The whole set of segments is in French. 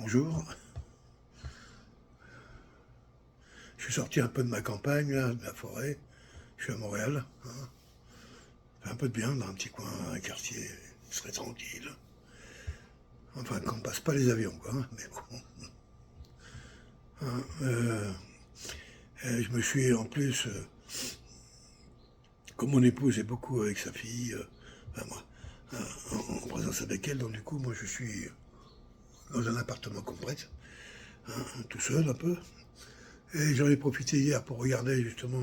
Bonjour. Je suis sorti un peu de ma campagne, là, de la forêt. Je suis à Montréal. Hein. Ça fait un peu de bien dans un petit coin, un quartier très tranquille. Enfin, qu'on ne passe pas les avions, quoi. Hein, mais bon. Hein, je me suis, en plus, comme mon épouse est beaucoup avec sa fille, enfin, moi, en présence avec elle, donc du coup, moi, je suis dans un appartement qu'on prête, hein, tout seul un peu. Et j'en ai profité hier pour regarder justement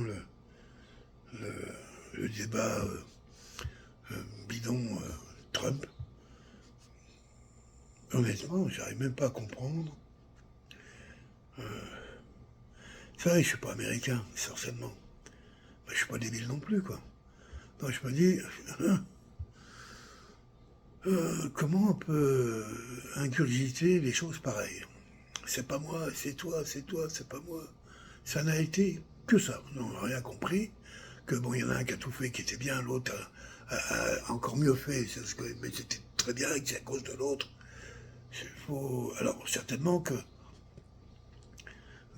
le débat bidon Trump. Honnêtement, j'arrive même pas à comprendre. C'est vrai, je suis pas américain, certainement. Mais je suis pas débile non plus, quoi. Donc je me dis, comment on peut ingurgiter des choses pareilles? C'est pas moi, c'est toi, c'est toi, c'est pas moi. Ça n'a été que ça. On n'a rien compris. Que bon, il y en a un qui a tout fait, qui était bien, l'autre a encore mieux fait, mais c'était très bien, et que c'est à cause de l'autre. Alors, certainement que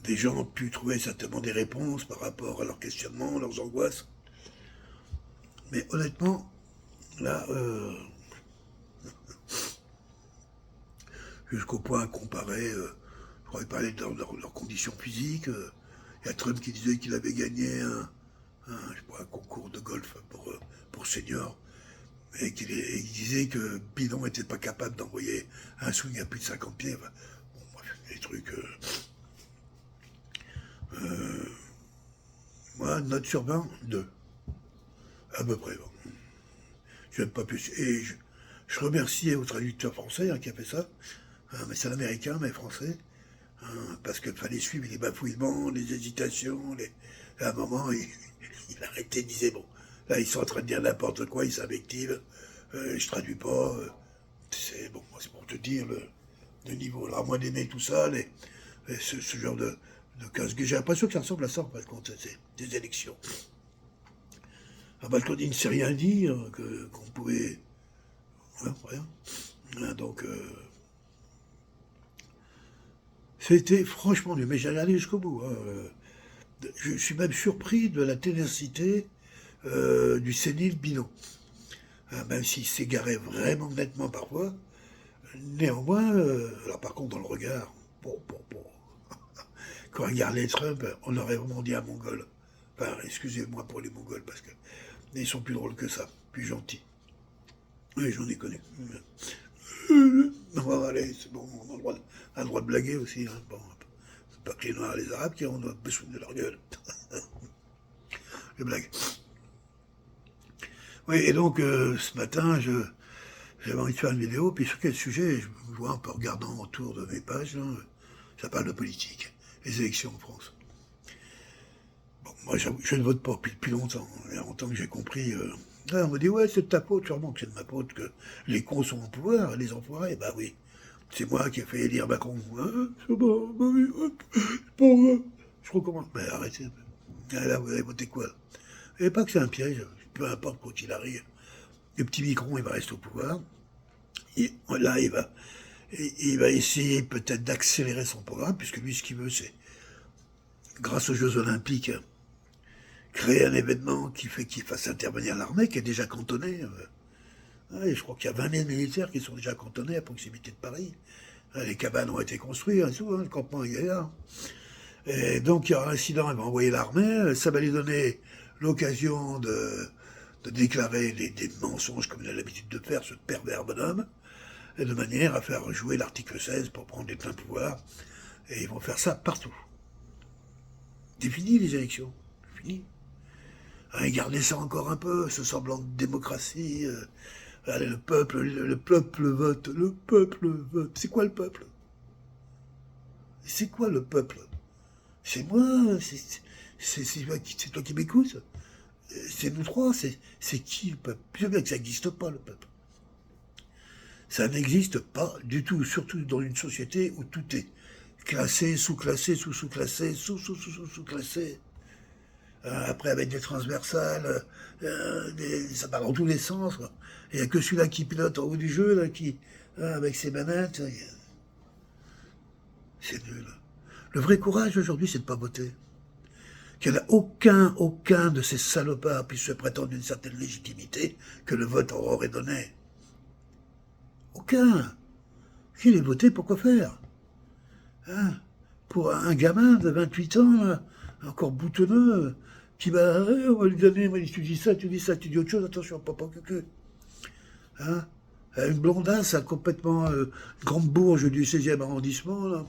des gens ont pu trouver certainement des réponses par rapport à leurs questionnements, leurs angoisses. Mais honnêtement, là, jusqu'au point à comparer, je crois parler de leurs conditions physiques. Il y a Trump qui disait qu'il avait gagné un concours de golf pour seniors. Et qu'il disait que Bidon n'était pas capable d'envoyer un swing à plus de 50 pieds. Enfin, bon, bref, des trucs. Moi, note sur 20, 2. À peu près. Bon. Je n'aime pas plus. Et je remercie au traducteur français qui a fait ça. Mais c'est un américain, mais français. Parce qu'il fallait suivre les bafouillements, les hésitations. À un moment, il arrêtait, il disait bon, là, ils sont en train de dire n'importe quoi, ils s'invectivent. Je traduis pas. C'est bon, c'est pour te dire le niveau. Alors, moi d'aimer tout ça, ce genre de casse. J'ai l'impression que ça ressemble à ça, parce que c'est des élections. Baltoni ne s'est rien dit, qu'on pouvait. Hein, rien. Hein, donc, c'était franchement dur, mais j'ai regardé jusqu'au bout. Hein. Je suis même surpris de la ténacité du sénile Bidon. Même s'il s'égarait vraiment nettement parfois, néanmoins, alors par contre dans le regard, bon. Quand on regardait Trump, on aurait vraiment dit un mongol. Enfin, excusez-moi pour les mongols, parce que ils sont plus drôles que ça, plus gentils. Oui, j'en ai connu. Non, allez, c'est bon, on a le droit de blaguer aussi. Hein. Bon, c'est pas que les Noirs et les Arabes qui ont besoin de leur gueule. Les blagues. Oui, et donc, ce matin, j'avais envie de faire une vidéo, puis sur quel sujet, je vois un peu en regardant autour de mes pages, là, ça parle de politique, les élections en France. Bon, moi, je ne vote pas depuis longtemps. Il y a longtemps que j'ai compris. On me dit, ouais, c'est de ta faute, sûrement que c'est de ma faute que les cons sont au pouvoir, les enfoirés. Bah oui, c'est moi qui ai fait élire Macron. Hein, c'est bon, bah oui, c'est pas vrai. Je recommence. Mais arrêtez. Là, vous avez voté quoi? Et pas que c'est un piège, peu importe quand il arrive. Le petit Micron, il va rester au pouvoir. Et là, il va essayer peut-être d'accélérer son programme, puisque lui, ce qu'il veut, c'est, grâce aux Jeux Olympiques, créer un événement qui fait qu'il fasse intervenir l'armée, qui est déjà cantonnée. Ouais, je crois qu'il y a 20 000 militaires qui sont déjà cantonnés à proximité de Paris. Les cabanes ont été construites, hein, tout, hein, le campement est là. Et donc, il y aura un incident, il va envoyer l'armée, ça va lui donner l'occasion de déclarer des mensonges comme il a l'habitude de faire, ce pervers bonhomme, de manière à faire jouer l'article 16 pour prendre les pleins pouvoirs. Et ils vont faire ça partout. C'est fini les élections. C'est fini. Gardez ça encore un peu, ce semblant de démocratie. Allez, le peuple vote, le peuple vote. C'est quoi le peuple? C'est quoi le peuple? C'est moi, c'est toi qui m'écoutes. C'est nous trois, c'est qui le peuple? Je veux bien que ça n'existe pas, le peuple. Ça n'existe pas du tout, surtout dans une société où tout est classé, sous-classé, sous-sous-classé, sous-sous-sous-sous-classé. Après, avec des transversales, ça part dans tous les sens. Il n'y a que celui-là qui pilote en haut du jeu, là, avec ses manettes. C'est nul. Le vrai courage aujourd'hui, c'est de ne pas voter. Qu'il n'y en a aucun de ces salopards puisse se prétendre une certaine légitimité que le vote aurait donné. Aucun. S'il est voté, pourquoi faire, hein? Pour un gamin de 28 ans, là, encore boutonneux, qui va, on va lui donner, tu dis ça, tu dis autre chose, attention, papa cucu. Hein? Une blondasse, complètement grande bourge du 16e arrondissement, là.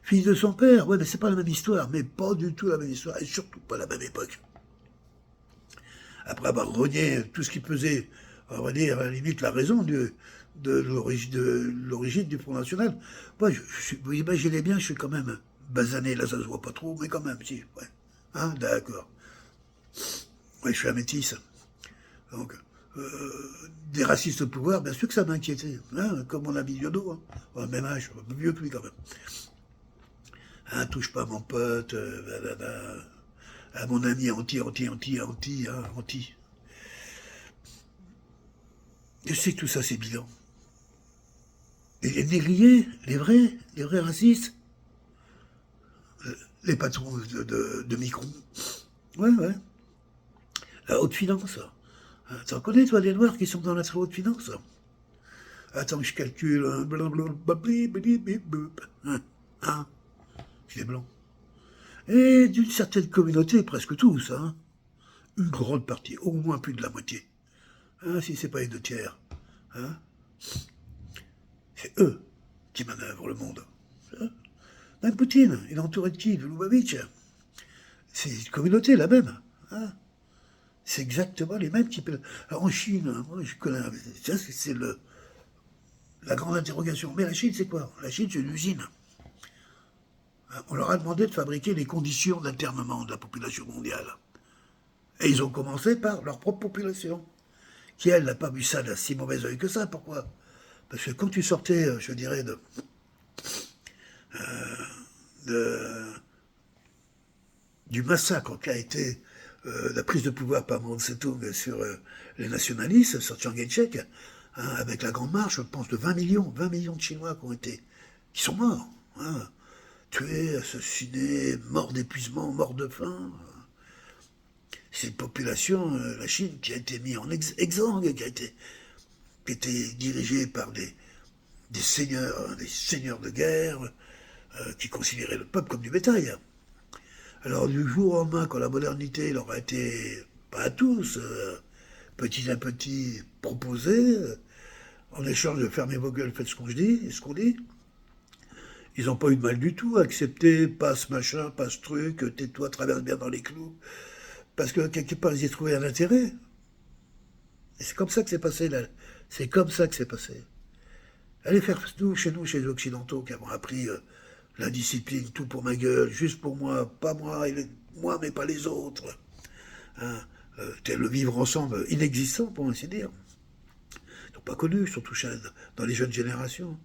Fille de son père, ouais, mais c'est pas la même histoire, mais pas du tout la même histoire, et surtout pas la même époque. Après avoir renié tout ce qui pesait, on va dire, à la limite, la raison de l'origine du Front National, moi, vous imaginez bien, je suis quand même basané, là ça se voit pas trop, mais quand même, si, ouais. Hein, d'accord. Ouais, je suis un métis. Donc, des racistes au pouvoir, bien sûr que ça m'inquiétait, hein, comme mon ami Yodo, hein. Ouais, même âge, un peu mieux que lui quand même. Hein, touche pas à mon pote, à mon ami anti. Je sais que tout ça c'est bilan. Et les négriers, les vrais racistes, les patrons de Micron. Ouais. La haute finance. T'en connais, toi, les Noirs qui sont dans la très haute finance? Attends, je calcule. Hein, c'est blanc. Et d'une certaine communauté, presque tous, hein. Une grande partie, au moins plus de la moitié. Hein, si c'est pas les 2 tiers. Hein, c'est eux qui manœuvrent le monde. Hein. Même Poutine, il est entouré de qui? De Lubavitch. C'est une communauté, la même. Hein. C'est exactement les mêmes qui... Alors en Chine, moi je connais... C'est la grande interrogation. Mais la Chine, c'est quoi? La Chine, c'est une usine. On leur a demandé de fabriquer les conditions d'internement de la population mondiale. Et ils ont commencé par leur propre population, qui, elle, n'a pas vu ça d'un si mauvais œil que ça. Pourquoi? Parce que quand tu sortais, je dirais, du massacre qu'a été la prise de pouvoir par Mao Tse-tung sur les nationalistes, sur Chiang Kai-shek, hein, avec la Grande Marche, je pense de 20 millions de Chinois qui sont morts, hein, tués, assassinés, morts d'épuisement, morts de faim. C'est une population, la Chine, qui a été mise en exsangue, qui a été dirigée par des seigneurs de guerre, qui considéraient le peuple comme du bétail. Alors du jour au lendemain, quand la modernité leur a été, pas à tous, petit à petit proposée, en échange de fermer vos gueules, faites ce qu'on dit, ils n'ont pas eu de mal du tout à accepter, passe machin, passe truc, tais-toi, traverse bien dans les clous, parce que quelque part ils y trouvaient un intérêt. Et c'est comme ça que c'est passé, là. C'est comme ça que c'est passé. Allez faire chez nous, chez les Occidentaux, qui avons appris la discipline, tout pour ma gueule, juste pour moi, pas moi, moi mais pas les autres. Hein, le vivre ensemble inexistant, pour ainsi dire. Ils n'ont pas connu, surtout dans les jeunes générations.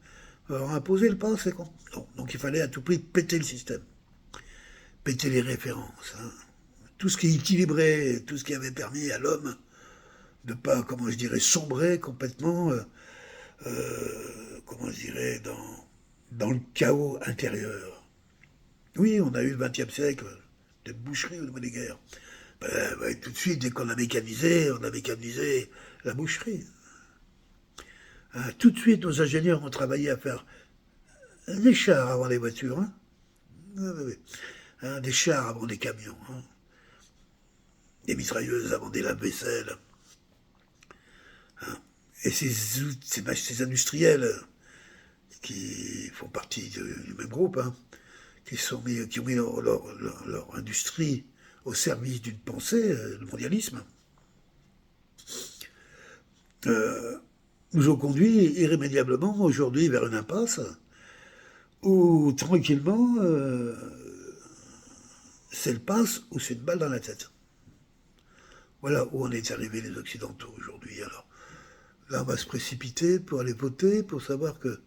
Alors, imposer le pas, c'est con. Non. Donc il fallait à tout prix péter le système. Péter les références. Hein. Tout ce qui équilibrait, tout ce qui avait permis à l'homme de pas, comment je dirais, sombrer complètement, comment je dirais, dans le chaos intérieur. Oui, on a eu le XXe siècle, des boucheries au niveau des guerres. Tout de suite, dès qu'on a mécanisé la boucherie. Tout de suite, nos ingénieurs ont travaillé à faire des chars avant les voitures. Hein, des chars avant des camions. Hein. Des mitrailleuses avant des lave-vaisselle. Hein. Et ces industriels qui font partie du même groupe, hein, qui ont mis leur industrie au service d'une pensée, le mondialisme, nous ont conduit irrémédiablement aujourd'hui vers une impasse où tranquillement c'est le passe ou c'est une balle dans la tête. Voilà où on est arrivé les Occidentaux aujourd'hui. Alors là on va se précipiter pour aller voter, pour savoir que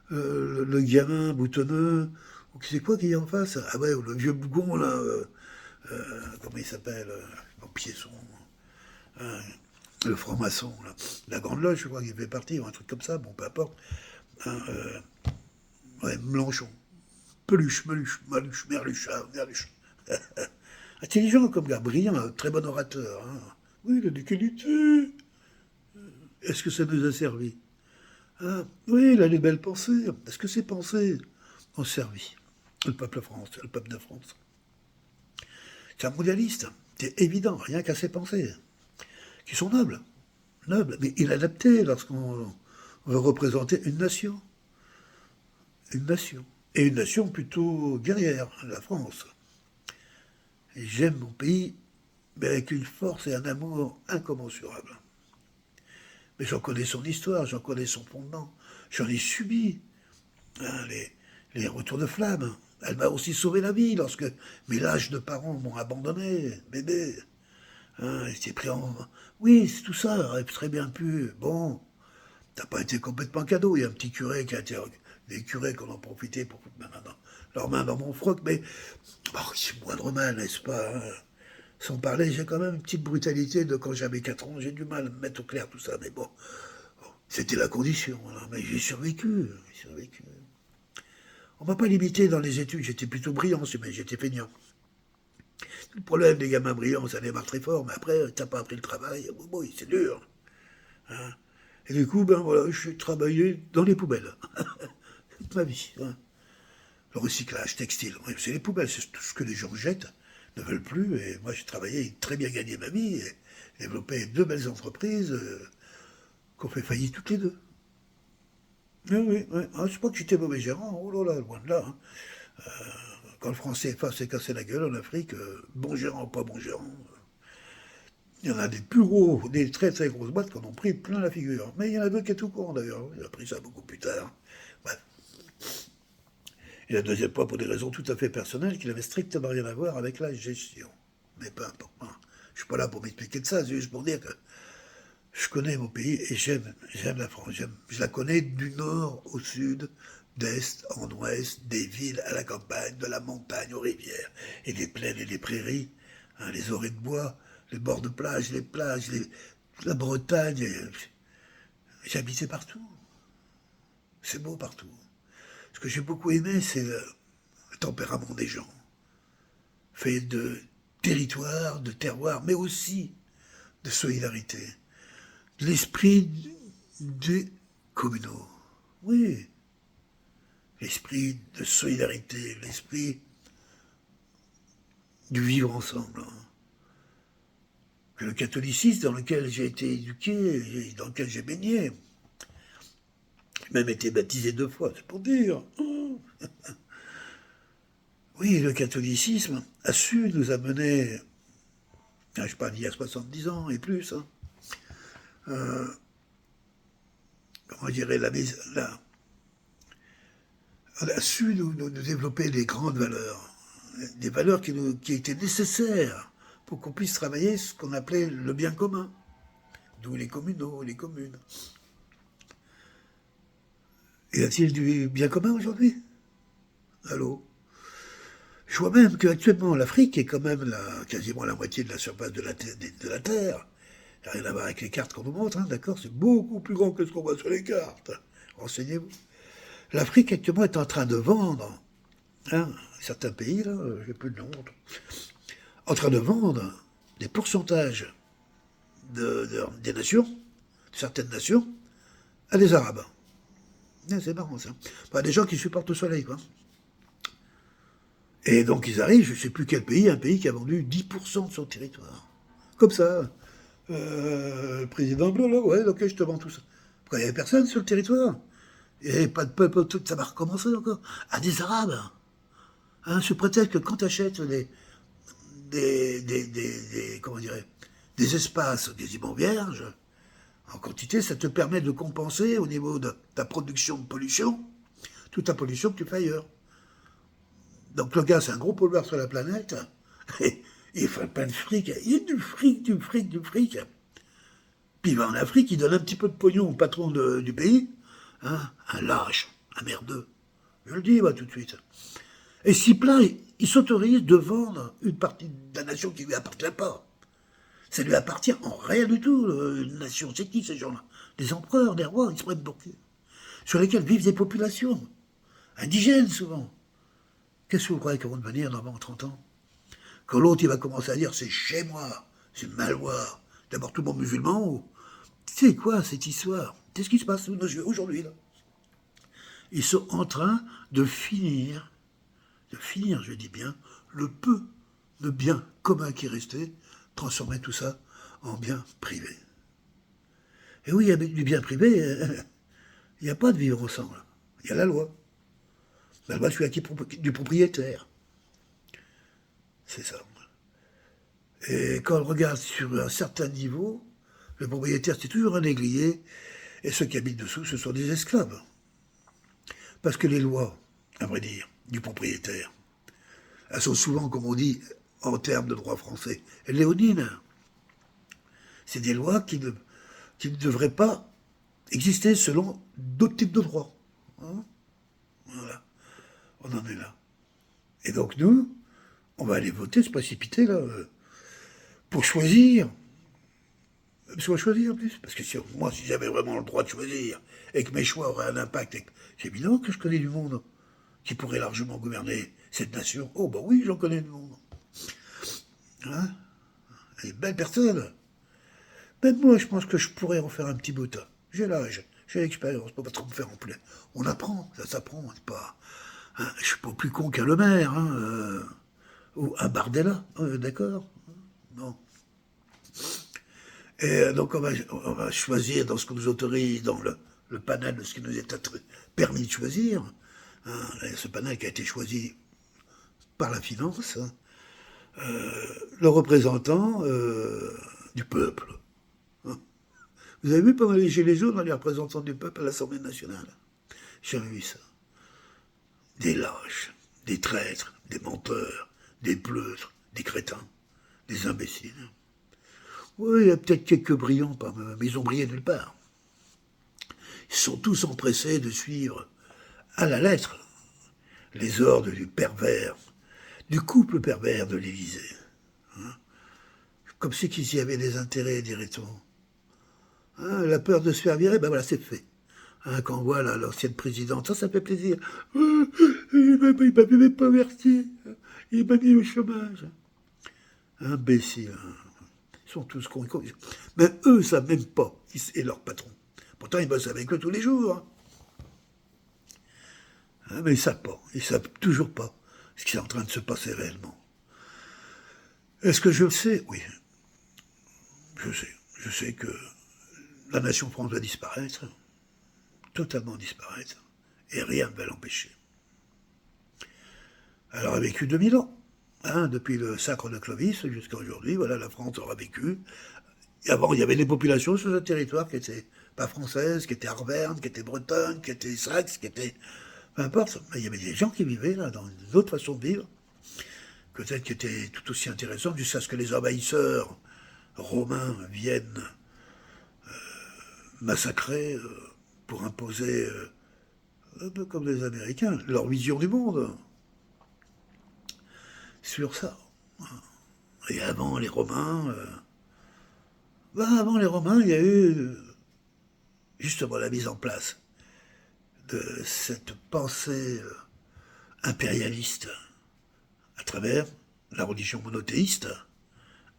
le gamin boutonneux, ou qui c'est quoi qui est en face? Ah ouais, le vieux bougon là, comment il s'appelle, Piesson, le franc-maçon, là. La Grande Loge, je crois qu'il fait partie, ou un truc comme ça, bon, peu importe. Hein, ouais, Mélenchon. Peluche, meluche, maluche, merluche, ah, merluche. Intelligent comme gars, brillant, un très bon orateur. Hein. Oui, il a des qualités. Est-ce que ça nous a servi? Ah, oui, il a des belles pensées. Est-ce que ces pensées ont servi le peuple le peuple de France? C'est un mondialiste. C'est évident, rien qu'à ses pensées, qui sont nobles. Nobles, mais inadaptées lorsqu'on veut représenter une nation. Une nation. Et une nation plutôt guerrière, la France. Et j'aime mon pays, mais avec une force et un amour incommensurables. Mais j'en connais son histoire, j'en connais son fondement, j'en ai subi hein, les retours de flamme. Elle m'a aussi sauvé la vie lorsque mes lâches de parents m'ont abandonné, bébé. Hein, j'étais pris en... Oui, c'est tout ça, aurait très bien pu. Bon, t'as pas été complètement cadeau. Il y a un petit curé qui a été... Des curés qui en ont profité pour foutre leurs mains dans mon froc, mais bon, c'est moindre mal, n'est-ce pas hein. Sans parler, j'ai quand même une petite brutalité de quand j'avais 4 ans, j'ai du mal à me mettre au clair tout ça, mais bon, c'était la condition, alors, mais j'ai survécu, j'ai survécu. On m'a pas limité dans les études, j'étais plutôt brillant, mais j'étais feignant. Le problème des gamins brillants, ça démarre très fort, mais après, t'as pas appris le travail, bon, c'est dur. Hein. Et du coup, ben voilà, je suis travaillé dans les poubelles. Toute ma vie. Hein. Le recyclage textile, c'est les poubelles, c'est tout ce que les gens jettent, ne veulent plus, et moi j'ai travaillé, très bien gagné ma vie, et développé 2 belles entreprises qu'on fait faillite toutes les deux. Oui, oui, oui. Ah, c'est pas que j'étais mauvais gérant, oh là là, loin de là. Hein. Quand le franc CFA s'est cassé la gueule en Afrique, bon gérant, pas bon gérant. Il y en a des plus gros, des très très grosses boîtes qui en ont pris plein la figure. Mais il y en a d'autres qui est tout court d'ailleurs. J'ai appris ça beaucoup plus tard. Bref. Et la deuxième fois, pour des raisons tout à fait personnelles, qui n'avaient strictement rien à voir avec la gestion. Mais peu importe. Hein. Je suis pas là pour m'expliquer de ça, c'est juste pour dire que je connais mon pays et j'aime la France. Je la connais du nord au sud, d'est en ouest, des villes à la campagne, de la montagne aux rivières, et des plaines et des prairies, hein, les orées de bois, les bords de plage, les plages, la Bretagne. J'ai habité partout. C'est beau partout. Ce que j'ai beaucoup aimé, c'est le tempérament des gens, fait de territoire, de terroir, mais aussi de solidarité. L'esprit des communaux. Oui, l'esprit de solidarité, l'esprit du vivre ensemble. Hein. Que le catholicisme dans lequel j'ai été éduqué, dans lequel j'ai baigné, j'ai même été baptisé 2 fois, c'est pour dire. Oui, le catholicisme a su nous amener, je parle d'il y a 70 ans et plus, hein, comment dirais on a su nous développer des grandes valeurs, des valeurs qui étaient nécessaires pour qu'on puisse travailler ce qu'on appelait le bien commun, d'où les communaux, les communes. Y a-t-il du bien commun aujourd'hui? Allô? Je vois même qu'actuellement, l'Afrique est quand même quasiment la moitié de la surface de la Terre. Ça n'a rien à voir avec les cartes qu'on nous montre, hein, d'accord? C'est beaucoup plus grand que ce qu'on voit sur les cartes. Renseignez-vous. L'Afrique actuellement est en train de vendre, hein, certains pays, là, j'ai plus de nom, en train de vendre des pourcentages des nations, certaines nations, à des Arabes. C'est marrant ça. Enfin, des gens qui supportent le soleil, quoi. Et donc ils arrivent, je ne sais plus quel pays, un pays qui a vendu 10% de son territoire. Comme ça. Le président bleu, là, ouais, ok, je te vends tout ça. Pourquoi il n'y avait personne sur le territoire? Il n'y avait pas de peuple, tout ça va recommencer encore. À des Arabes. Hein, sous prétexte que quand tu achètes comment dirais, des espaces quasiment vierges, en quantité, ça te permet de compenser au niveau de ta production de pollution, toute la pollution que tu fais ailleurs. Donc le gars, c'est un gros pollueur sur la planète, et il fait plein de fric, il y a du fric. Puis il va en Afrique, il donne un petit peu de pognon au patron du pays, hein, un lâche, un merdeux. Je le dis, moi, tout de suite. Et s'il plaint, il s'autorise de vendre une partie de la nation qui ne lui appartient pas. Ça lui appartient en rien du tout, une nation. C'est qui ces gens-là? Des empereurs, des rois, ils se prennent pour qui? Sur lesquels vivent des populations, indigènes souvent. Qu'est-ce que vous croyez qu'ils vont devenir dans 30 ans? Quand l'autre, il va commencer à dire, c'est chez moi, c'est Malouard, d'abord tout le monde musulman, ou... C'est quoi cette histoire? C'est ce qui se passe sous nos yeux aujourd'hui, là. Ils sont en train de finir, je dis bien, le peu de bien commun qui est resté, transformer tout ça en bien privé. Et oui, avec du bien privé, il n'y a pas de vivre ensemble. Il y a la loi. La loi, celui du propriétaire. C'est ça. Et quand on regarde sur un certain niveau, le propriétaire, c'est toujours un négrier, et ceux qui habitent dessous, ce sont des esclaves. Parce que les lois, à vrai dire, du propriétaire, elles sont souvent, comme on dit, en termes de droit français, léonines. C'est des lois qui ne devraient pas exister selon d'autres types de droits. Hein? Voilà. On en est là. Et donc nous, on va aller voter, se précipiter là, pour choisir. Parce qu'on va choisir en plus. Parce que moi, si j'avais vraiment le droit de choisir, et que mes choix auraient un impact, c'est évident que je connais du monde qui pourrait largement gouverner cette nation. Oh bah oui, j'en connais du monde. Hein? Des belles personnes. Même moi, je pense que je pourrais en faire un petit bout. J'ai l'âge, j'ai l'expérience, je peux pas trop me faire en plus. On apprend, ça s'apprend, c'est pas... Hein, je suis pas plus con qu'un Le Maire, hein, ou un Bardella, d'accord? Non. Et donc on va choisir dans ce qu'on nous autorise, dans le panel de ce qui nous est permis de choisir, hein, ce panel qui a été choisi par la finance, hein, le représentant du peuple. Hein. Vous avez vu pendant les Gilets jaunes, les représentants du peuple à l'Assemblée nationale? J'ai vu ça. Des lâches, des traîtres, des menteurs, des pleutres, des crétins, des imbéciles. Oui, il y a peut-être quelques brillants, mais ils ont brillé nulle part. Ils sont tous empressés de suivre à la lettre les ordres du pervers, du couple pervers de l'Élysée. Hein, comme si qu'ils y avaient des intérêts, dirait-on. Hein, la peur de se faire virer, ben voilà, c'est fait. Hein, quand on voit l'ancienne présidente, ça fait plaisir. Il m'a même pas versé. Il m'a mis au chômage. Imbécile. Hein. Ils sont tous cons. Mais eux, ne savent même pas qui est leur patron. Pourtant, ils bossent avec eux tous les jours. Hein, mais ils ne savent pas. Ils ne savent toujours pas ce qui est en train de se passer réellement. Est-ce que je le sais? Oui. Je sais. Je sais que la nation France va disparaître. Totalement disparaître. Et rien ne va l'empêcher. Elle aura vécu 2000 ans. Hein, depuis le sacre de Clovis jusqu'à aujourd'hui, voilà, la France aura vécu. Et avant, il y avait des populations sur ce territoire qui n'étaient pas françaises, qui étaient arvernes, qui étaient bretonnes, qui étaient saxes, qui étaient... Peu importe, mais il y avait des gens qui vivaient là, dans une autre façon de vivre, peut-être qui étaient tout aussi intéressantes, jusqu'à ce que les envahisseurs romains viennent massacrer pour imposer, un peu comme les Américains, leur vision du monde. Sur ça. Et avant les Romains, avant les Romains, il y a eu justement la mise en place de cette pensée impérialiste à travers la religion monothéiste.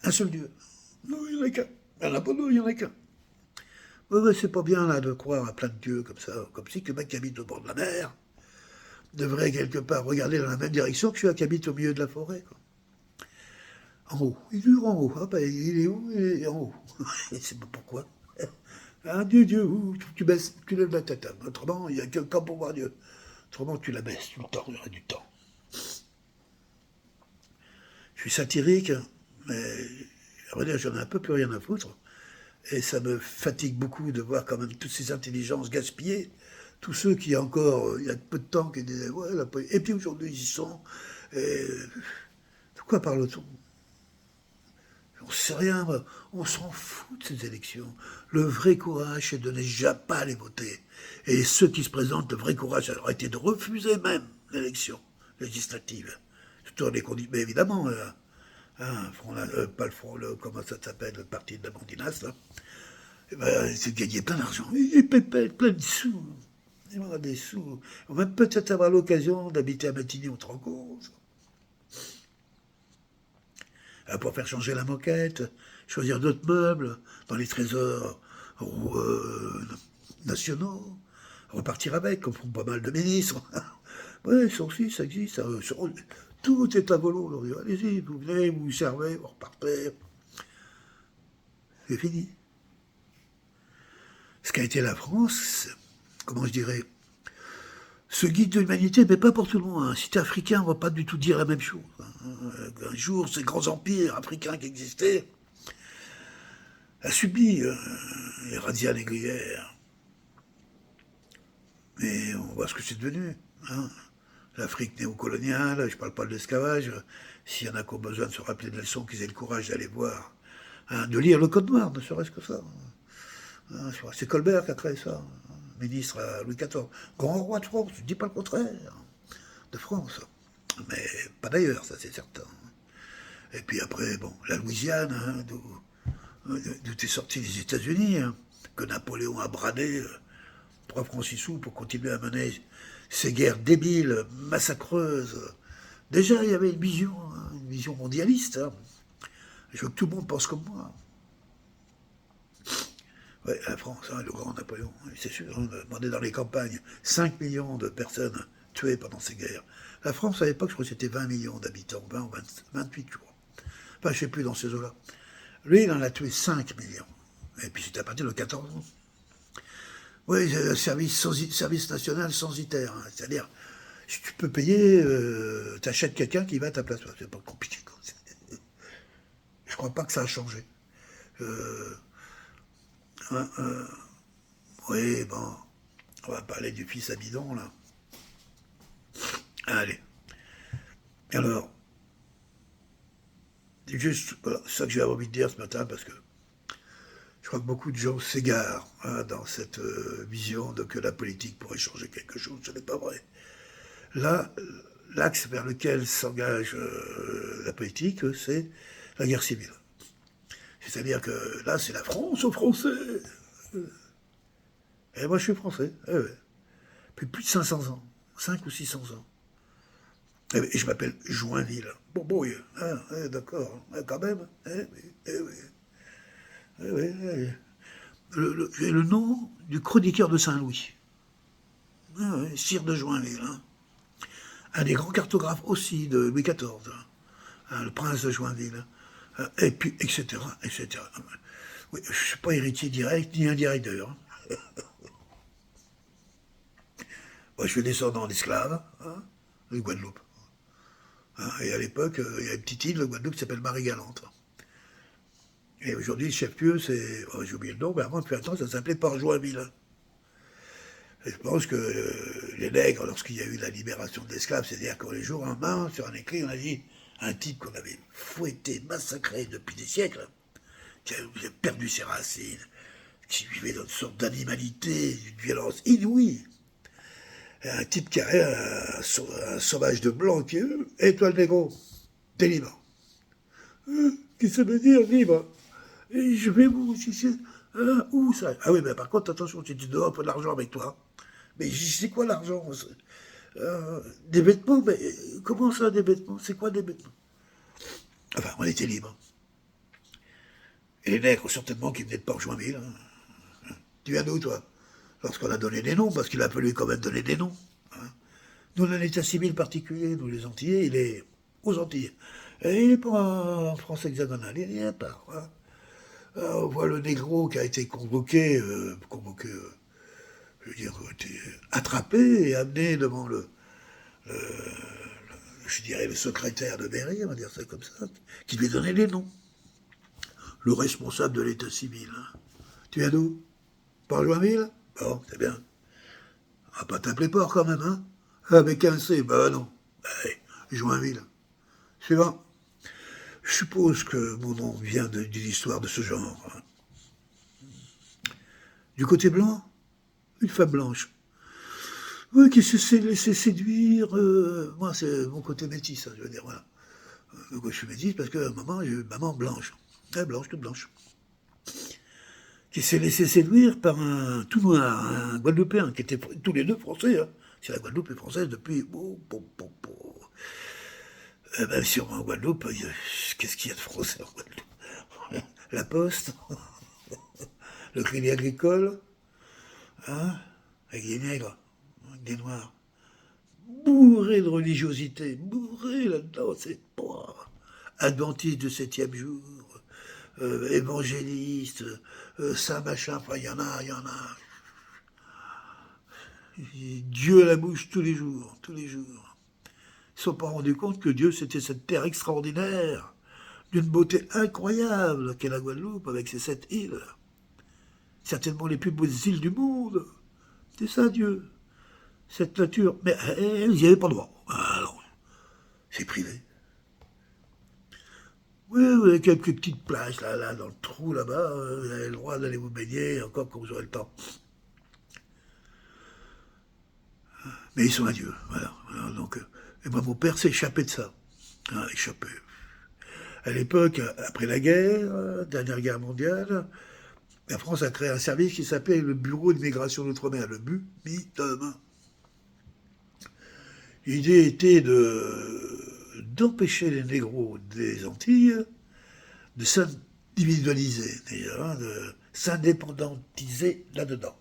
Un seul Dieu. Non, il n'y en a qu'un. Il n'y en a pas deux, il n'y en a qu'un. Ouais, c'est pas bien là de croire à plein de dieux comme ça, comme si que le mec qui habite au bord de la mer devrait quelque part regarder dans la même direction que celui qui habite au milieu de la forêt. Quoi. En haut. Il est en haut. Ah, ben, il est où? Il est en haut. Je ne sais pas pourquoi. Ah, Dieu, tu baisses, tu lèves la tête. Autrement, il n'y a que le temps pour voir Dieu. Autrement, tu la baisses tout le temps, il y aura du temps. Je suis satirique, mais à vrai dire, j'en ai un peu plus rien à foutre. Et ça me fatigue beaucoup de voir quand même toutes ces intelligences gaspillées. Tous ceux qui, encore, il y a peu de temps, qui disaient, ouais, et puis aujourd'hui, ils y sont. Et de quoi parle-t-on? On ne sait rien, on s'en fout de ces élections. Le vrai courage, c'est de ne jamais pas les voter. Et ceux qui se présentent, le vrai courage, ça aurait été de refuser même l'élection législative. Surtout dans les conditions, mais évidemment, pas le front, comment ça s'appelle, le parti de la Mandinas, là, c'est de gagner plein d'argent, plein de sous. Ils vont avoir des sous. On va peut-être avoir l'occasion d'habiter à Matignon, on te rend compte. Pour faire changer la moquette, choisir d'autres meubles dans les trésors nationaux, repartir avec, comme font pas mal de ministres. Oui, ça aussi, ça existe. Tout est à volo aujourd'hui. Allez-y, vous venez, vous vous servez, vous repartez. C'est fini. Ce qu'a été la France, comment je dirais, ce guide de l'humanité, mais pas pour tout le monde. Hein. Si t'es africain, on va pas du tout dire la même chose. Un jour, ces grands empires africains qui existaient a subi les razzias négrières. Mais on voit ce que c'est devenu. Hein. L'Afrique néocoloniale, je parle pas de l'esclavage. S'il y en a qui ont besoin de se rappeler de leçons, qu'ils aient le courage d'aller voir, hein, de lire le Code noir, ne serait-ce que ça. Hein, c'est Colbert qui a créé ça, ministre à Louis XIV. Grand roi de France, je ne dis pas le contraire, de France. Mais pas d'ailleurs, ça c'est certain. Et puis après, bon, la Louisiane, hein, d'où est sorti les États-Unis, hein, que Napoléon a bradé 3 francs 6 sous pour continuer à mener ces guerres débiles, massacreuses. Déjà, il y avait une vision mondialiste. Hein. Je veux que tout le monde pense comme moi. Ouais, la France, hein, le grand Napoléon, c'est sûr, on est dans les campagnes, 5 millions de personnes tuées pendant ces guerres. La France, à l'époque, je crois que c'était 20 millions d'habitants, 20 ou 28, je crois. Enfin, je ne sais plus dans ces eaux-là. Lui, il en a tué 5 millions. Et puis c'était à partir de 14 ans. Oui, service national censitaire. Hein, c'est-à-dire, si tu peux payer, tu achètes quelqu'un qui va à ta place. C'est pas compliqué. Je crois pas que ça a changé. Oui, bon, on va parler du fils à bidon, là. Allez. Alors, juste, voilà, c'est ça que j'ai envie de dire ce matin, parce que je crois que beaucoup de gens s'égarent hein, dans cette vision de que la politique pourrait changer quelque chose. Ce n'est pas vrai. Là, l'axe vers lequel s'engage la politique, c'est la guerre civile. C'est-à-dire que là, c'est la France aux Français. Et moi, je suis français. Depuis plus de 500 ans. 5 ou 600 ans. Et je m'appelle Joinville. Bon, bon, hein, d'accord, quand même. J'ai le nom du chroniqueur de Saint-Louis. Sire de Joinville. Hein. Un des grands cartographes aussi de Louis XIV. Hein, le prince de Joinville. Et puis, etc., etc. Oui, je ne suis pas héritier direct ni indirect d'ailleurs. Moi, je suis descendant d'esclaves, hein, de Guadeloupe. Hein, et à l'époque, il y a une petite île de Guadeloupe qui s'appelle Marie-Galante. Et aujourd'hui, le chef-lieu, c'est... Oh, j'ai oublié le nom, mais avant, depuis un temps, ça s'appelait Port-Joinville. Et je pense que les nègres, lorsqu'il y a eu la libération de l'esclave, c'est-à-dire qu'on les jour en main, sur un écrit, on a dit un type qu'on avait fouetté, massacré depuis des siècles, qui avait perdu ses racines, qui vivait dans une sorte d'animalité, d'une violence inouïe. Et un type qui a un sauvage de blanc qui est et toi le négro, t'es libre. Qui ça veut dire libre? Et je vais où où ça? Ah oui, mais par contre, attention, si tu dois un peu d'argent avec toi. Mais c'est quoi l'argent? Des vêtements? Mais comment ça, des vêtements? C'est quoi des vêtements? Enfin, on était libre. Et les nègres, certainement, qui venaient de Port-Joinville. Hein. Tu viens d'où, toi? Lorsqu'on a donné des noms, parce qu'il a fallu quand même donner des noms. Hein. Nous, on a un état civil particulier, nous les Antillais, il est aux Antilles. Et il n'est pas en France hexagonale, il est à part. Hein. On voit le négro qui a été convoqué, je veux dire, attrapé et amené devant je dirais, le secrétaire de mairie, on va dire ça comme ça, qui lui donnait les noms. Le responsable de l'état civil. Hein. Tu viens d'où? Port-Joinville? Bon, c'est bien. On va pas t'appeler Port quand même, hein? Avec un C, bah non. Allez, Joinville. Suivant. Je suppose que mon nom vient d'une histoire de ce genre. Hein. Du côté blanc, une femme blanche. Oui, qui s'est laissé séduire. Moi, c'est mon côté métis, je veux dire, voilà. Moi, je suis métis parce que maman, j'ai eu maman blanche. Blanche, toute blanche. qui s'est laissé séduire par un tout noir, un Guadeloupéen, qui étaient tous les deux français. Hein. Si la Guadeloupe est française depuis... Même si en Guadeloupe, qu'est-ce qu'il y a de français en Guadeloupe? La Poste, le Crédit Agricole, hein, avec des nègres, avec des noirs, bourré de religiosité, bourré là-dedans, c'est pas adventiste de septième jour, évangéliste, saint machin, enfin il y en a. Dieu à la bouche tous les jours, tous les jours. Ils ne se sont pas rendus compte que Dieu, c'était cette terre extraordinaire, d'une beauté incroyable qu'est la Guadeloupe, avec ses 7 îles. Certainement les plus beaux îles du monde. C'est ça, Dieu. Cette nature. Mais elles n'y avaient pas droit. Alors, c'est privé. Oui, quelques petites plages, là, dans le trou, là-bas. Vous avez le droit d'aller vous baigner, encore quand vous aurez le temps. Mais ils sont à Dieu. Voilà. Donc, et moi, mon père s'est échappé de ça. Échappé. À l'époque, après la guerre, dernière guerre mondiale, la France a créé un service qui s'appelait le Bureau de migration d'outre-mer, le BUMITOM. L'idée était d'empêcher les négros des Antilles de s'individualiser, déjà, de s'indépendantiser là-dedans.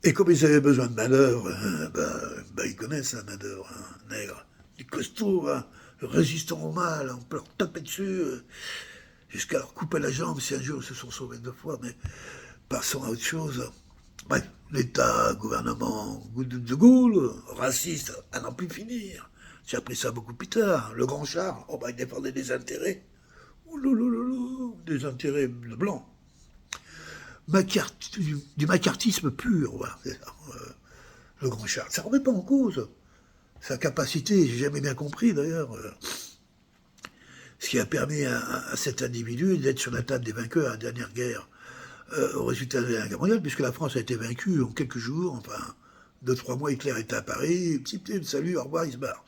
Et comme ils avaient besoin de main-d'œuvre, ils connaissent la main-d'œuvre, nègre, du costaud, résistant au mal, on peut leur taper dessus, jusqu'à leur couper la jambe si un jour ils se sont sauvés 2 fois, mais passons à autre chose. Bref, l'État, gouvernement de Gaulle, raciste, à n'en plus finir. J'ai appris ça beaucoup plus tard. Le grand Charles, il défendait des intérêts. Des intérêts blancs. Du macartisme pur, voilà, c'est ça, le grand Charles. Ça ne remet pas en cause sa capacité, j'ai jamais bien compris d'ailleurs, ce qui a permis à cet individu d'être sur la table des vainqueurs à la dernière guerre, au résultat de la guerre mondiale, puisque la France a été vaincue en quelques jours, enfin, 2-3 mois, Hitler était à Paris, petit salut, au revoir, il se barre.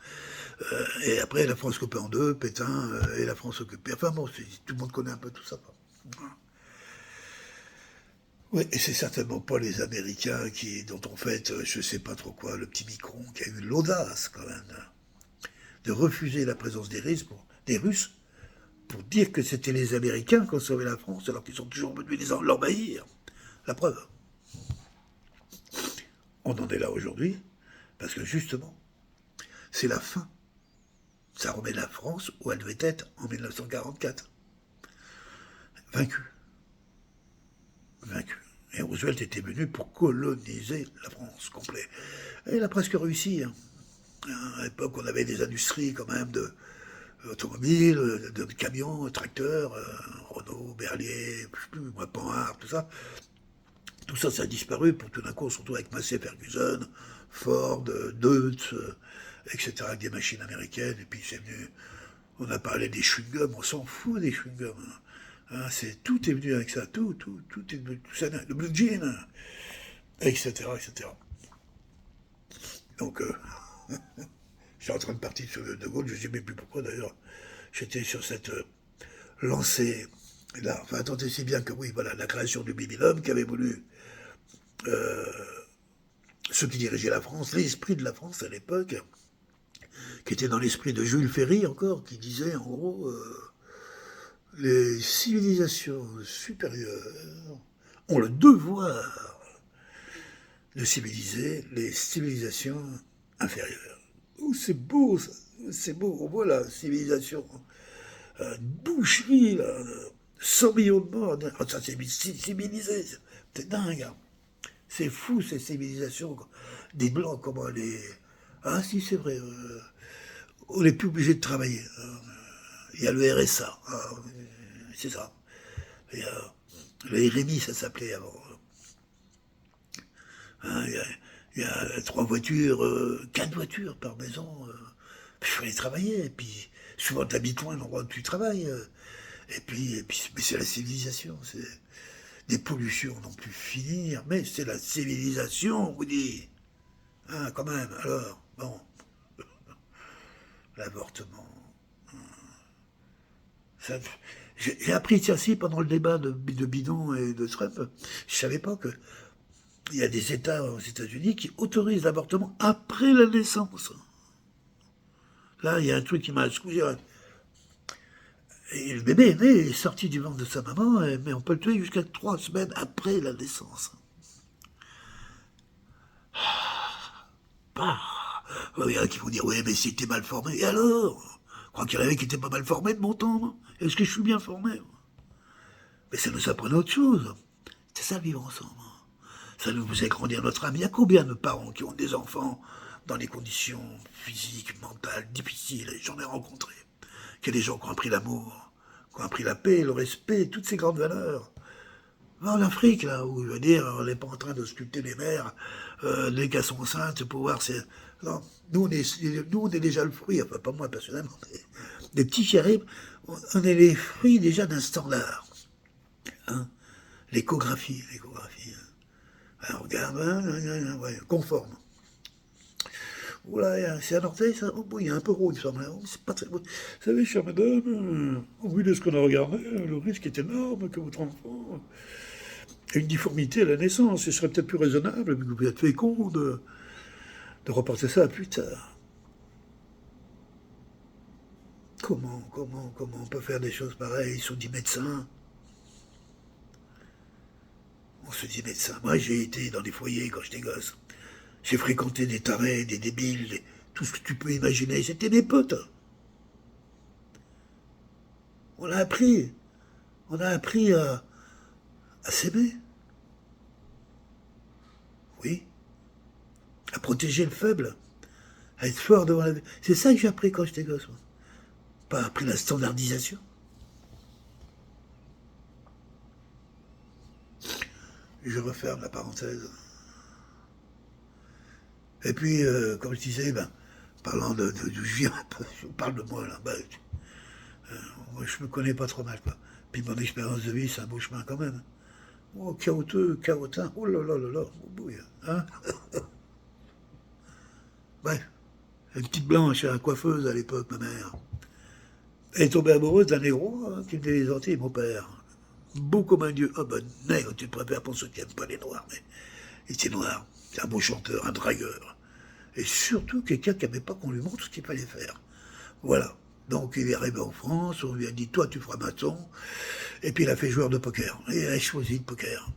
Et après, la France coupée en deux, Pétain et la France occupée. Enfin bon, tout le monde connaît un peu tout ça. Oui, et c'est certainement pas les Américains dont on fait, je sais pas trop quoi, le petit Micron, qui a eu l'audace quand même de refuser la présence des Russes, pour dire que c'était les Américains qui ont sauvé la France, alors qu'ils sont toujours venus l'envahir. La preuve. On en est là aujourd'hui, parce que justement, c'est la fin. Ça remet la France où elle devait être en 1944. Vaincue. Et Roosevelt était venu pour coloniser la France complet. Et il a presque réussi. Hein. À l'époque, on avait des industries quand même automobiles, de camions, tracteurs, Renault, Berlier, Panhard, tout ça. Tout ça, ça a disparu pour tout d'un coup, surtout avec Massey Ferguson, Ford, Deutz, etc., avec des machines américaines. Et puis c'est venu, on a parlé des chewing-gums, on s'en fout des chewing-gums. Tout est venu avec ça, tout est venu, tout ça, le blue jean, etc., etc. Donc, j'étais en train de partir sur De Gaulle, je ne sais même plus pourquoi d'ailleurs, j'étais sur cette lancée là. Enfin, attendez si bien que oui, voilà, la création du Bibilhomme qui avait voulu ceux qui dirigeaient la France, l'esprit de la France à l'époque, qui était dans l'esprit de Jules Ferry encore, qui disait en gros les civilisations supérieures ont le devoir de civiliser les civilisations inférieures. Oh, c'est beau, ça. C'est beau. On voit la civilisation, boucherie, là, 100 millions de morts. Ça, c'est civilisé. C'est dingue. Hein. C'est fou, ces civilisations. Des Blancs, comment les... Ah si, c'est vrai. On n'est plus obligé de travailler. Il y a le RSA. C'est ça. Il y a le RMI, ça s'appelait avant. Il y a 3 voitures, 4 voitures par maison. Il faut aller travailler. Et puis, souvent, tu habites loin de l'endroit où tu travailles. Et puis, mais c'est la civilisation. C'est des pollutions non plus finir. Mais c'est la civilisation, on vous dit. Quand même, alors, bon. L'avortement. Ça, J'ai appris, tiens, si, pendant le débat de Bidon et de Trump, je savais pas que il y a des États aux États-Unis qui autorisent l'avortement après la naissance. Là, il y a un truc qui m'a excusé. Et le bébé est né, il est sorti du ventre de sa maman, mais on peut le tuer jusqu'à 3 semaines après la naissance. Bah, il y en a qui vont dire, oui, mais si t'es mal formé. Et alors? Je crois qu'il y en avait qui étaient pas mal formés de mon temps, moi. Est-ce que je suis bien formé? Mais ça nous apprenait autre chose. C'est ça, vivre ensemble. Ça nous faisait grandir notre âme. Il y a combien de parents qui ont des enfants dans des conditions physiques, mentales, difficiles? J'en ai rencontré. Il y a des gens qui ont appris l'amour, qui ont appris la paix, le respect, toutes ces grandes valeurs. En Afrique, là, où, je veux dire, on n'est pas en train de sculpter les mères dès qu'elles sont enceintes pour voir si... Non, nous, on est déjà le fruit, enfin, pas moi personnellement, mais des petits qui arrivent, on est les fruits déjà d'un standard. Hein, l'échographie. Alors, on regarde, ouais, conforme. Oula, c'est un orteil, ça. Oh, il est un peu gros, il me semble. Oh, c'est pas très beau. Vous savez, chère madame, au vu de ce qu'on a regardé, le risque est énorme que votre enfant ait une difformité à la naissance. Ce serait peut-être plus raisonnable, mais vous êtes fécond, de reporter ça à plus tard. Comment on peut faire des choses pareilles? Ils sont dit médecins. On se dit médecin. Moi, j'ai été dans des foyers quand j'étais gosse. J'ai fréquenté des tarés, des débiles, tout ce que tu peux imaginer. C'était mes potes. On a appris. On a appris à s'aimer. Oui. À protéger le faible. À être fort devant la vie. C'est ça que j'ai appris quand j'étais gosse. Moi. Pas appris la standardisation. Je referme la parenthèse. Et puis, comme je disais, parlant du je parle de moi là, moi, je me connais pas trop mal, quoi. Puis mon expérience de vie, c'est un beau chemin quand même. Oh, chaotique, chaotin, oh là là là là, oh bouille, hein. Bref, une petite blanche à la coiffeuse à l'époque, ma mère. Elle est tombée amoureuse d'un négro qui venait des Antilles, mon père. Beau comme un dieu. Ah ben, nègre, tu te préfères pour ceux qui n'aiment pas les noirs, mais il était noir. C'est un beau chanteur, un dragueur. Et surtout quelqu'un qui n'aimait pas qu'on lui montre ce qu'il fallait faire. Voilà. Donc il est arrivé en France, on lui a dit, toi tu feras maçon, et puis il a fait joueur de poker. Et il a choisi le poker.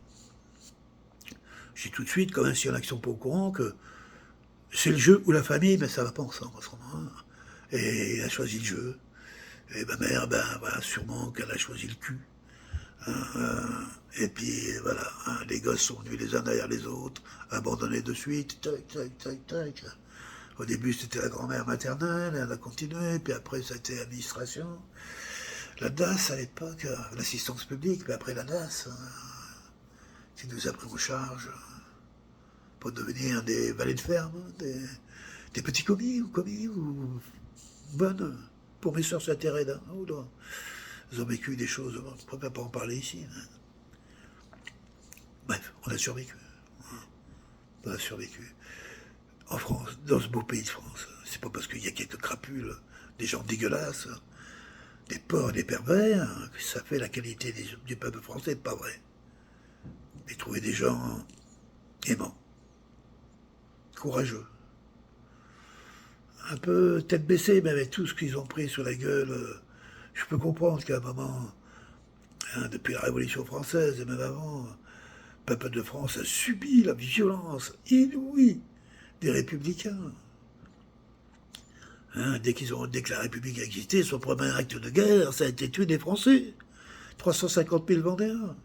J'ai tout de suite, comme s'il y en a qui sont pas au courant, que c'est le jeu ou la famille, mais ça va pas ensemble en ce moment. Et il a choisi le jeu. Et ma mère, voilà, sûrement qu'elle a choisi le cul. Et puis voilà, les gosses sont venus les uns derrière les autres, abandonnés de suite, tac, tac, tac, tac. Au début, c'était la grand-mère maternelle, elle a continué, puis après, ça a été l'administration. La DAS, à l'époque, l'assistance publique, puis après la DAS, qui nous a pris en charge pour devenir des valets de ferme, des petits commis, ou bonnes, pour mes soeurs Saint-Thérèse. Oh là, ils ont vécu des choses, je ne préfère pas en parler ici. Bref, on a survécu. On a survécu. En France, dans ce beau pays de France. C'est pas parce qu'il y a quelques crapules, des gens dégueulasses, des porcs, des pervers, que ça fait la qualité du peuple français, pas vrai. Mais trouver des gens aimants, courageux, un peu tête baissée, mais avec tout ce qu'ils ont pris sur la gueule, je peux comprendre qu'à un moment, depuis la Révolution française et même avant, le peuple de France a subi la violence inouïe des républicains. Dès que la République a existé, son premier acte de guerre, ça a été tuer des Français. 350 000 Vendéens.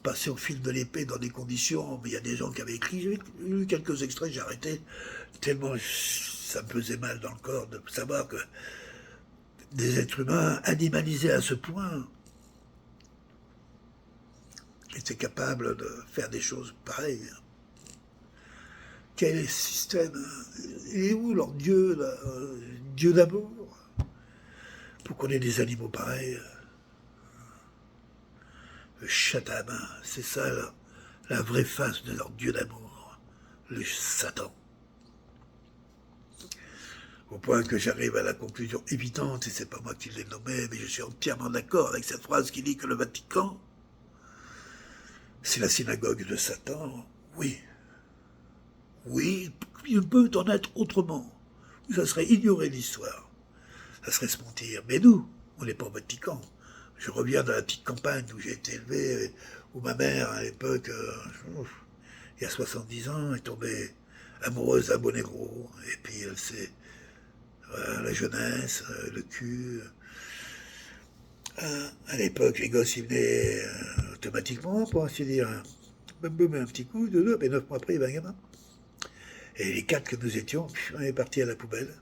Passé au fil de l'épée dans des conditions, mais il y a des gens qui avaient écrit, j'ai lu quelques extraits, j'ai arrêté, tellement ça me faisait mal dans le corps de savoir que des êtres humains animalisés à ce point étaient capables de faire des choses pareilles. Quel système? Il est où leur Dieu, là, Dieu d'amour? Pour qu'on ait des animaux pareils. Le Satan, c'est ça la vraie face de leur Dieu d'amour. Le Satan. Au point que j'arrive à la conclusion évidente, et c'est pas moi qui l'ai nommé, mais je suis entièrement d'accord avec cette phrase qui dit que le Vatican, c'est la synagogue de Satan. Oui, oui, il peut en être autrement. Ça serait ignorer l'histoire. Ça serait se mentir. Mais nous, on n'est pas au Vatican. Je reviens de la petite campagne où j'ai été élevé, où ma mère, à l'époque, il y a 70 ans, est tombée amoureuse d'un Monégro. Et puis elle s'est... la jeunesse, le cul. À l'époque, les gosses, ils venaient automatiquement, pour ainsi dire. Un petit coup, deux, et 9 mois après, il y avait un gamin. Et les 4 que nous étions, on est partis à la poubelle.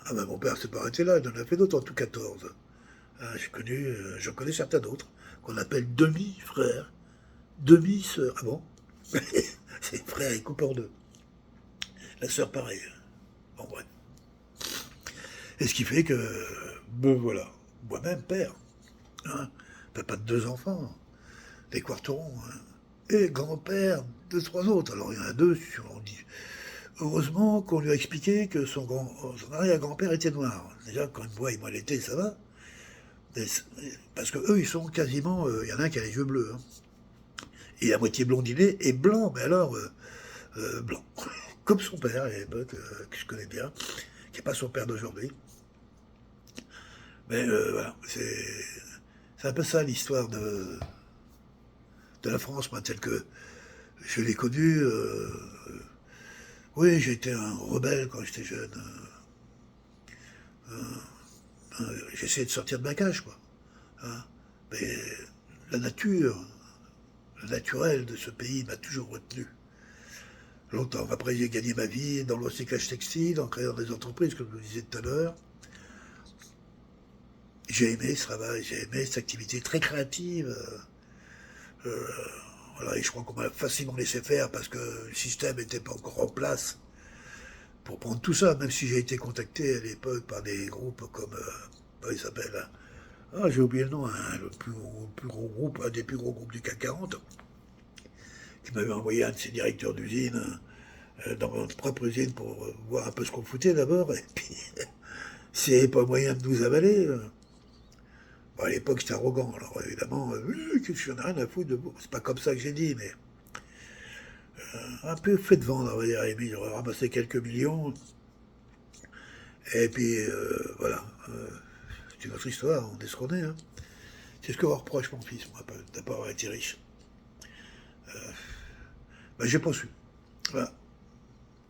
Ah ben mon père s'est pas arrêté là, il en a fait d'autres, en tout 14. J'en connais certains d'autres, qu'on appelle demi-frères, demi-sœurs. Ah bon? C'est frère, il coupe en deux. La sœur, pareil. Bon, bref. Et ce qui fait que, ben voilà, moi-même, père, hein, papa de 2 enfants, des quarterons, hein, et grand-père de 3 autres. Alors il y en a 2, on dit. Heureusement qu'on lui a expliqué que son arrière-grand-père était noir. Déjà, quand il me voit, il l'été, ça va. Parce que eux, ils sont quasiment... Il y en a un qui a les yeux bleus. Hein. Et à moitié blondiné et blanc, mais alors blanc. Comme son père à l'époque, que je connais bien, qui n'est pas son père d'aujourd'hui. Mais voilà, c'est un peu ça l'histoire de la France, moi, telle que je l'ai connue. Oui, j'ai été un rebelle quand j'étais jeune. J'essayais de sortir de ma cage, quoi. Hein. Mais la nature, le naturel de ce pays m'a toujours retenu. Longtemps. Après, j'ai gagné ma vie dans le recyclage textile, en créant des entreprises, comme je vous disais tout à l'heure. J'ai aimé ce travail, j'ai aimé cette activité très créative. Voilà, et je crois qu'on m'a facilement laissé faire parce que le système n'était pas encore en place pour prendre tout ça, même si j'ai été contacté à l'époque par des groupes comme, comment il s'appelle, hein. Ah, j'ai oublié le nom, hein, le plus gros groupe, un des plus gros groupes du CAC 40, qui m'avait envoyé un de ses directeurs d'usine dans notre propre usine pour voir un peu ce qu'on foutait d'abord, et puis c'est pas moyen de nous avaler. Bon, à l'époque, j'étais arrogant, alors évidemment, je n'en ai rien à foutre de vous. C'est pas comme ça que j'ai dit, mais un peu fait de vendre, on va dire, à Émile, j'aurais ramassé quelques millions, et puis voilà, c'est notre histoire, on est ce qu'on est. Hein. C'est ce que reproche mon fils, moi, d'avoir été riche. Ben, j'ai pas su. Voilà.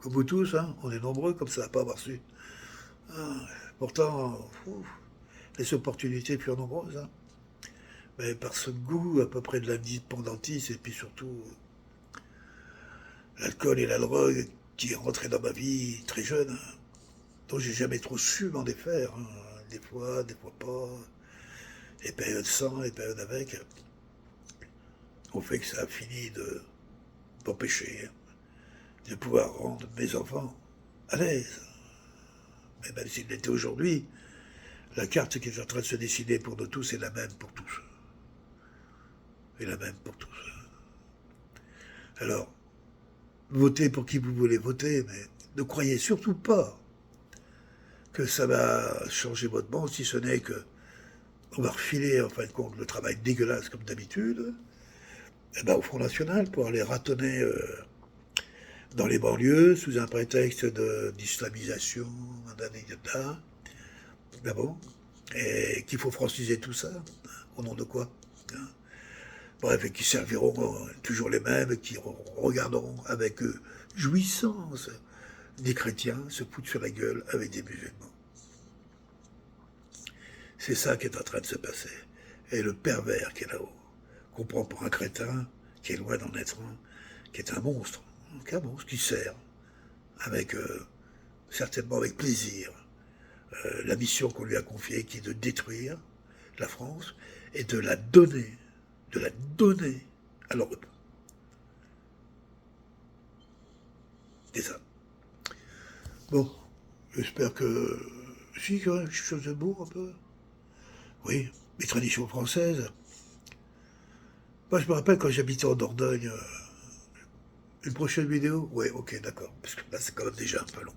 Comme vous tous, hein, on est nombreux comme ça à pas avoir su. Ah, pourtant, les opportunités furent nombreuses. Hein. Mais par ce goût à peu près de l'indépendantisme et puis surtout l'alcool et la drogue qui est rentré dans ma vie très jeune, hein, dont j'ai jamais trop su m'en défaire. Hein. Des fois pas. Les périodes sans, les périodes avec, ont fait que ça a fini d'empêcher de pouvoir rendre mes enfants à l'aise. Mais même s'il l'était aujourd'hui, la carte qui est en train de se dessiner pour nous tous est la même pour tous. Et la même pour tous. Alors, votez pour qui vous voulez voter, mais ne croyez surtout pas que ça va changer votre monde, si ce n'est que on va refiler, en fin de compte, le travail dégueulasse comme d'habitude, au Front National pour aller ratonner dans les banlieues sous un prétexte d'islamisation, d'anecdote. D'abord, et qu'il faut franciser tout ça, au nom de quoi, hein. Bref, et qui serviront toujours les mêmes, qui regarderont avec jouissance des chrétiens se foutre sur la gueule avec des musulmans. C'est ça qui est en train de se passer. Et le pervers qui est là-haut, qu'on prend pour un crétin, qui est loin d'en être un, qui est un monstre qui sert, avec, certainement avec plaisir, la mission qu'on lui a confiée, qui est de détruire la France et de la donner à l'Europe. C'est ça. Bon, j'espère que... Si, quand même, quelque chose de beau, un peu. Oui, les traditions françaises. Moi, je me rappelle quand j'habitais en Dordogne, une prochaine vidéo? Ouais, ok, d'accord, parce que là, c'est quand même déjà un peu long.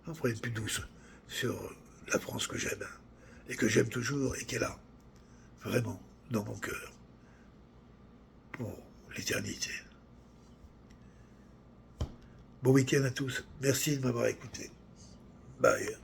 On ferait une plus douce sur la France que j'aime, et que j'aime toujours, et qui est là, vraiment, dans mon cœur, pour l'éternité. Bon week-end à tous. Merci de m'avoir écouté. Bye.